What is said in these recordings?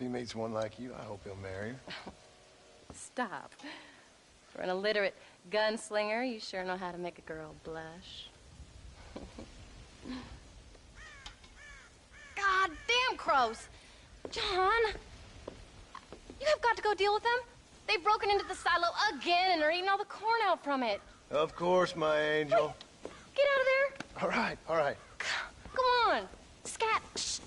he meets one like you, I hope he'll marry her. Stop. For an illiterate gunslinger, you sure know how to make a girl blush. God damn crows! John! You have got to go deal with them. They've broken into the silo again and are eating all the corn out from it. Of course, my angel. Get out of there. All right, all right. Come on. Scat. Shh.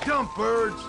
Jump, birds!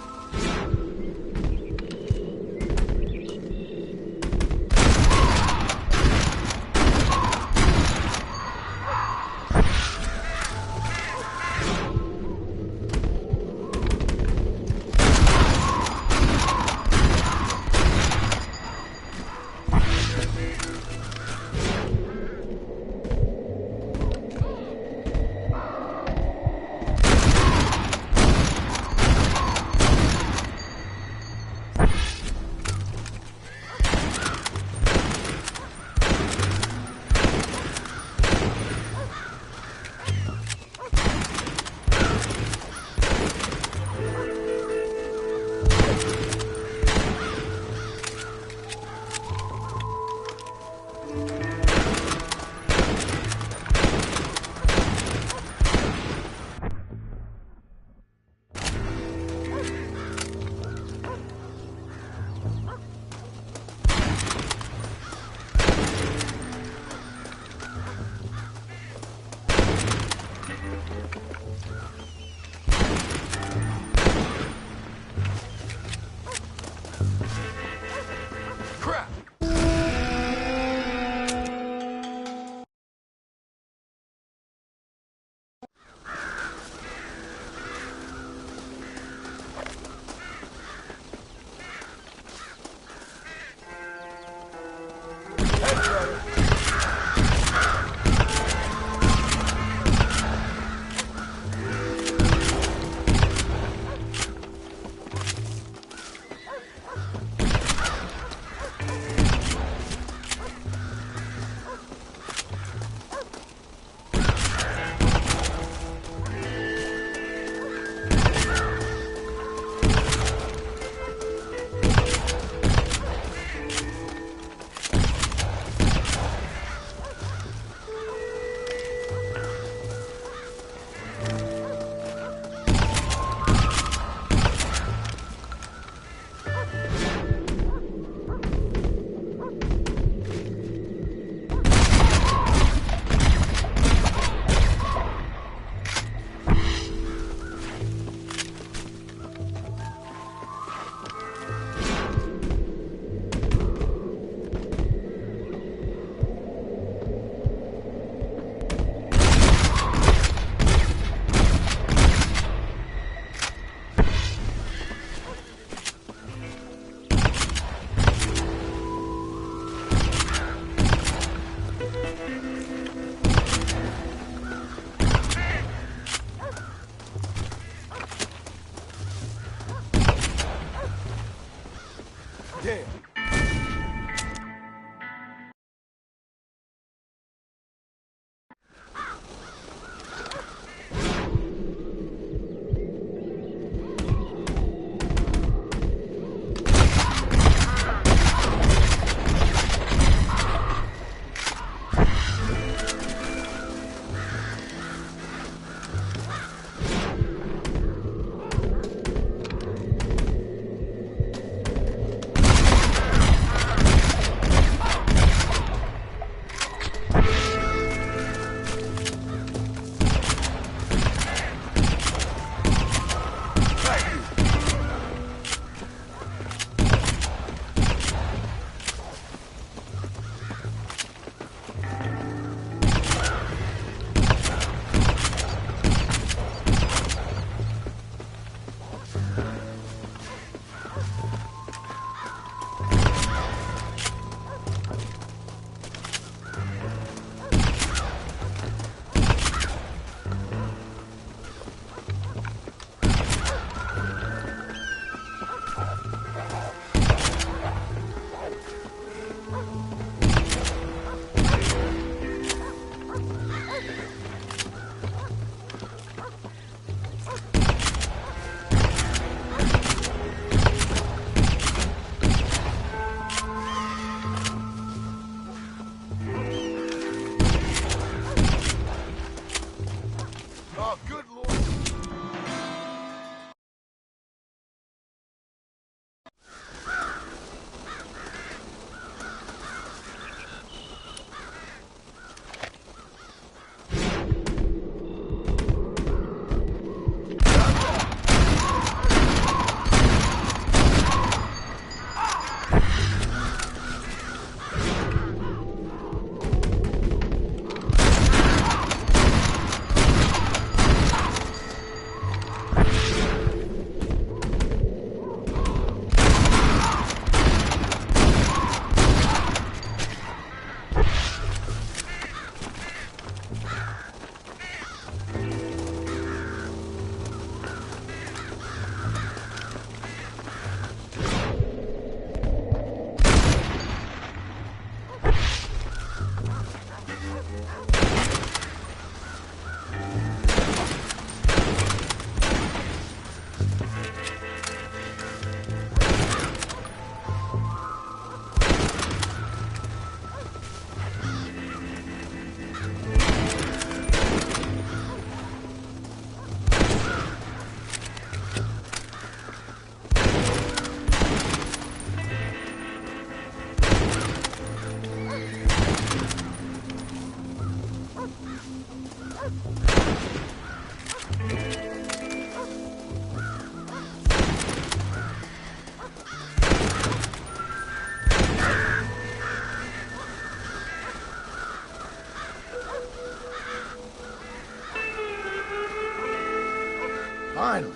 Finally.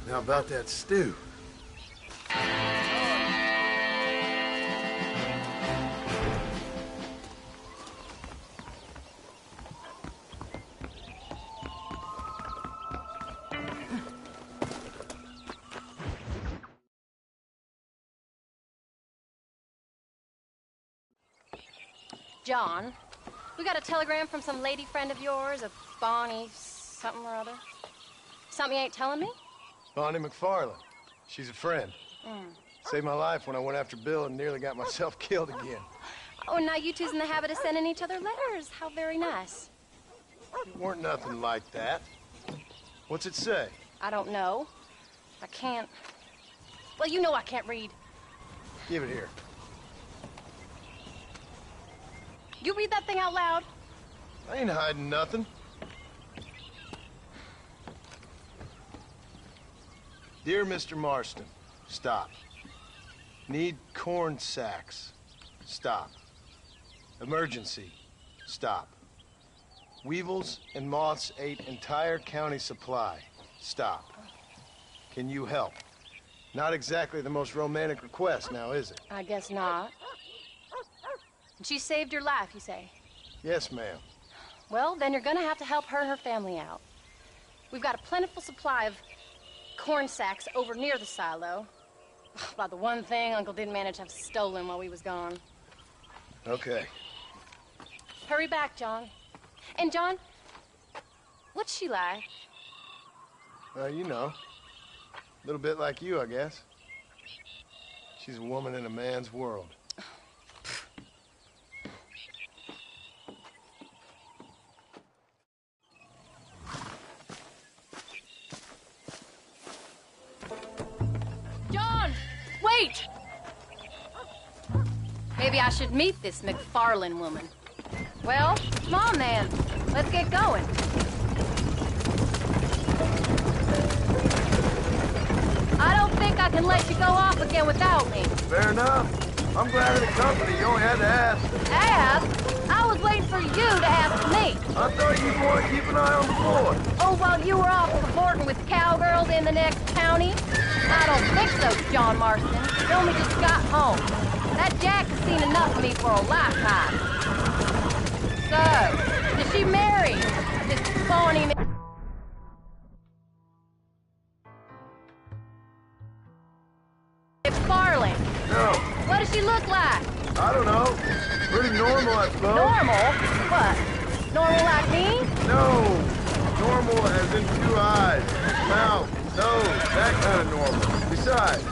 Now about that stew. John, we got a telegram from some lady friend of yours, a Bonnie something or other. Something you ain't telling me? Bonnie McFarlane. She's a friend. Saved my life when I went after Bill and nearly got myself killed again. Oh, and now you two's in the habit of sending each other letters. How very nice. It weren't nothing like that. What's it say? I don't know. I can't... Well, you know I can't read. Give it here. You read that thing out loud? I ain't hiding nothing. Dear Mr. Marston, stop. Need corn sacks. Stop. Emergency. Stop. Weevils and moths ate entire county supply. Stop. Can you help? Not exactly the most romantic request now, is it? I guess not. And she saved your life, you say? Yes, ma'am. Well, then you're gonna have to help her and her family out. We've got a plentiful supply of corn sacks over near the silo. About the one thing Uncle didn't manage to have stolen while we was gone. Okay. Hurry back, John. And John, what's she like? You know. A little bit like you, I guess. She's a woman in a man's world. John, wait! Maybe I should meet this McFarlane woman. Well, come on then. Let's get going. I don't think I can let you go off again without me. Fair enough. I'm glad of the company. You only had to ask. Ask? I was waiting for you to ask me. I thought you'd want to keep an eye on the boy. Oh, while you were off cavorting with cowgirls in the next county? I don't think so, John Marston. You only just got home. That Jack has seen enough of me for a lifetime. So, did she marry this phony... McFarlane? No. What does she look like? I don't know. Pretty normal, I suppose. Normal? What? Normal like me? No. Normal as in 2 eyes, mouth, nose, that kind of normal. Besides,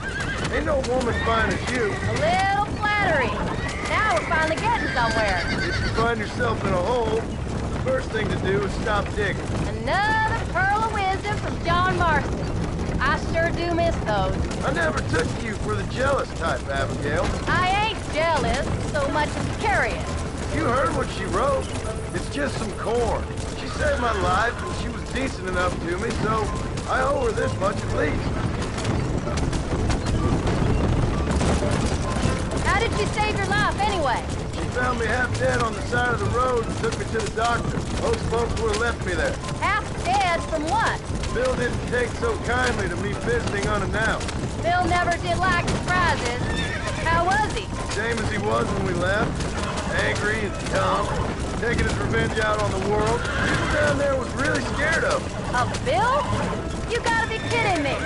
ain't no woman fine as you. A little flattery. Now we're finally getting somewhere. If you find yourself in a hole, the first thing to do is stop digging. Another pearl of wisdom from John Marston. I sure do miss those. I never took you for the jealous type, Abigail. I ain't jealous so much as curious. You heard what she wrote. It's just some corn. She saved my life, and she was decent enough to me, so I owe her this much at least. How did she save your life anyway? She found me half dead on the side of the road and took me to the doctor. Most folks would have left me there. Half dead from what? Bill didn't take so kindly to me visiting unannounced. Bill never did like surprises. How was he? Same as he was when we left. Angry and dumb. Taking his revenge out on the world. People down there was really scared of him. Of Bill? You gotta be kidding me.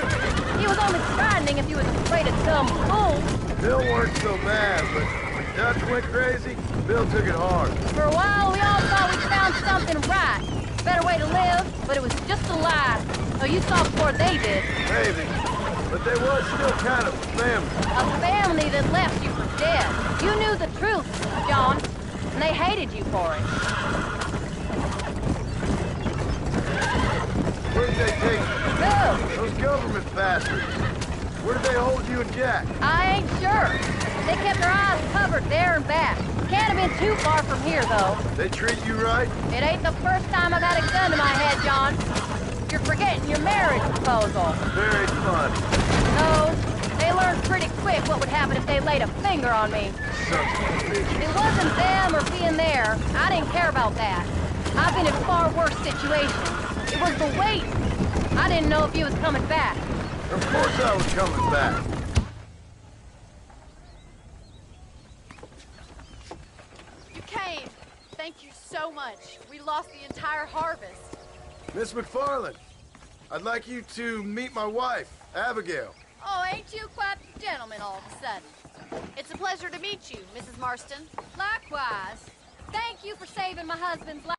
He was only frightening if you was afraid of some fool. Bill weren't so bad, but when Dutch went crazy, Bill took it hard. For a while, we all thought we'd found something right. Better way to live, but it was just a lie. Oh, you saw before they did. Maybe. But they was still kind of family. A family that left you for dead. You knew the truth, John, and they hated you for it. Where did they take you? No, Those government bastards. Where did they hold you and Jack? I ain't sure. They kept their eyes covered there and back. Can't have been too far from here, though. They treat you right? It ain't the first time I've had a gun to my head, John. You're forgetting your marriage proposal. Very fun. No, they learned pretty quick what would happen if they laid a finger on me. Sons of bitches. It wasn't them or being there. I didn't care about that. I've been in far worse situations. It was the weight. I didn't know if you was coming back. Of course I was coming back. You came. Thank you so much. We lost the entire harvest. Miss McFarland, I'd like you to meet my wife, Abigail. Oh, ain't you quite the gentleman all of a sudden? It's a pleasure to meet you, Mrs. Marston. Likewise. Thank you for saving my husband's life.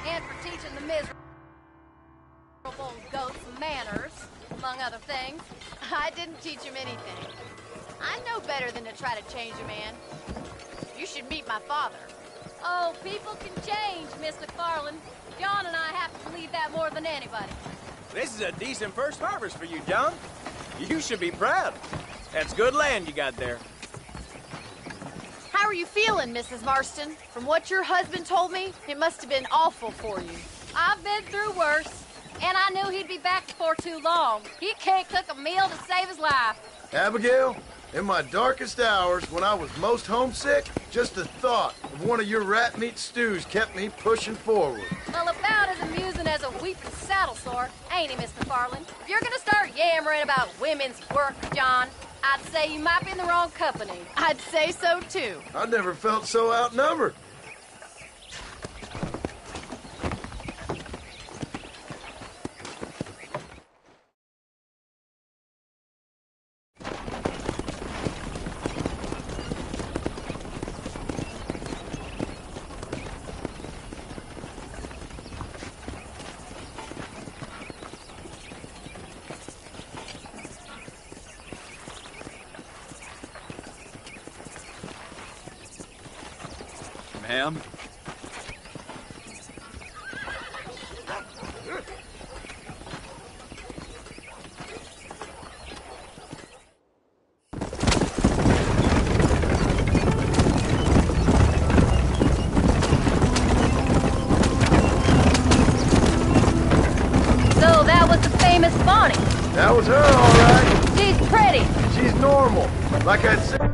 And for teaching the miserable goats manners, among other things. I didn't teach him anything. I know better than to try to change a man. You should meet my father. Oh, people can change, Miss McFarland. John and I have to believe that more than anybody. This is a decent first harvest for you, John. You should be proud. That's good land you got there. How are you feeling, Mrs. Marston? From what your husband told me, it must have been awful for you. I've been through worse, and I knew he'd be back before too long. He can't cook a meal to save his life. Abigail, in my darkest hours, when I was most homesick, just the thought of one of your rat meat stews kept me pushing forward. Well, about as amusing as a weeping saddle sore, ain't he, Miss McFarland? If you're gonna start yammering about women's work, John, I'd say you might be in the wrong company. I'd say so, too. I never felt so outnumbered. Ma'am? So that was the famous Bonnie. That was her, all right. She's pretty. She's normal. Like I said.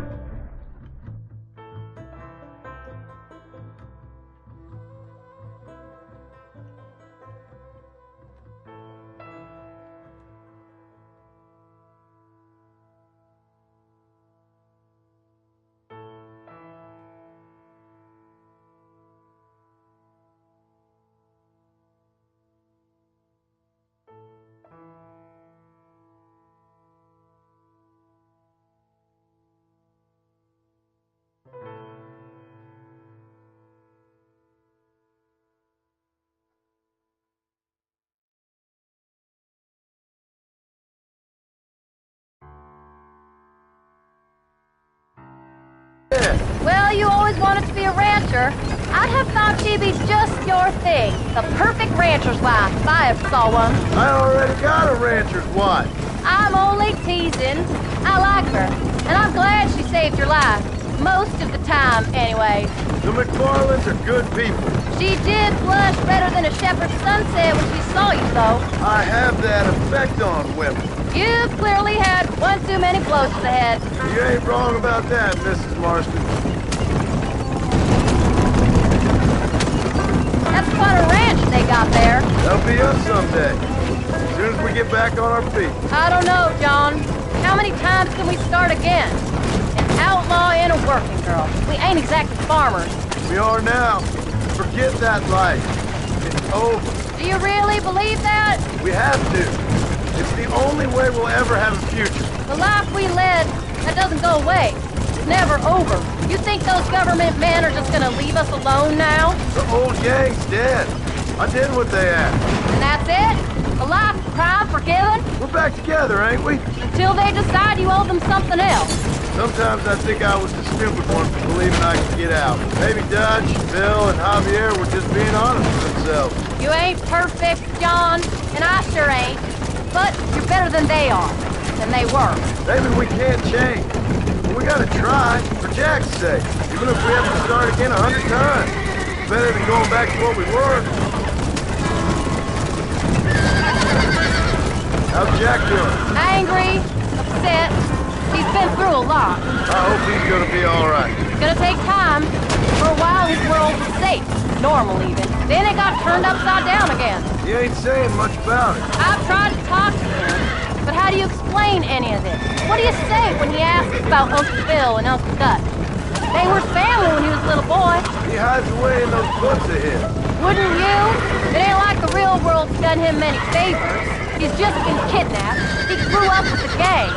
Well, you always wanted to be a rancher. I'd have thought she'd be just your thing. The perfect rancher's wife, if I ever saw one. I already got a rancher's wife. I'm only teasing. I like her, and I'm glad she saved your life. Most of the time, anyway. The McFarlands are good people. She did blush redder than a shepherd's sunset when she saw you, though. I have that effect on women. You've clearly had one too many blows to the head. You ain't wrong about that, Mrs. Marston. That's quite a ranch they got there. That'll be us someday. As soon as we get back on our feet. I don't know, John. How many times can we start again? An outlaw and a working girl. We ain't exactly farmers. We are now. Forget that life. It's over. Do you really believe that? We have to. It's the only way we'll ever have a future. The life we led, that doesn't go away. It's never over. You think those government men are just gonna leave us alone now? The old gang's dead. I did what they asked. And that's it? A life of crime forgiven? We're back together, ain't we? Until they decide you owe them something else. Sometimes I think I was the stupid one for believing I could get out. Maybe Dutch, Bill, and Javier were just being honest with themselves. You ain't perfect, John, and I sure ain't. But you're better than they are. Than they were. Maybe we can't change. But we gotta try, for Jack's sake. Even if we have to start again 100 times. It's better than going back to what we were. How's Jack doing? Angry, upset. He's been through a lot. I hope he's gonna be alright. It's gonna take time. For a while, his world was safe. Normal, even. Then it got turned upside down again. He ain't saying much about it. I've tried to talk to him, but how do you explain any of this? What do you say when he asks about Uncle Bill and Uncle Dutch? They were family when he was a little boy. He hides away in those books of his. Wouldn't you? It ain't like the real world's done him many favors. He's just been kidnapped. He grew up with the gang.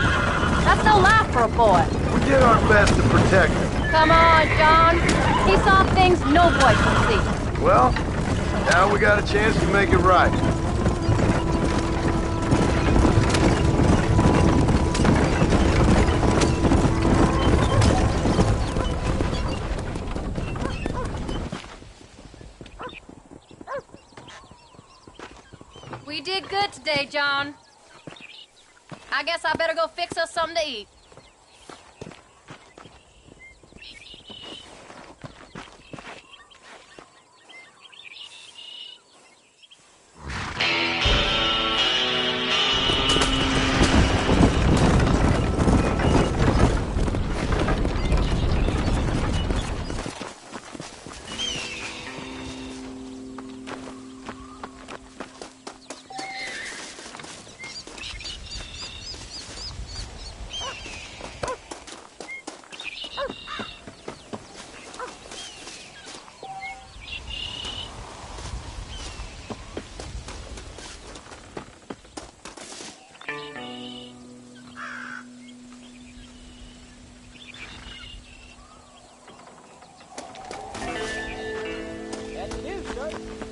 That's no life for a boy. We did our best to protect him. Come on, John. He saw things no boy could see. Well, Now we got a chance to make it right. We did good today, John. I guess I better go fix us something to eat. That's you, son.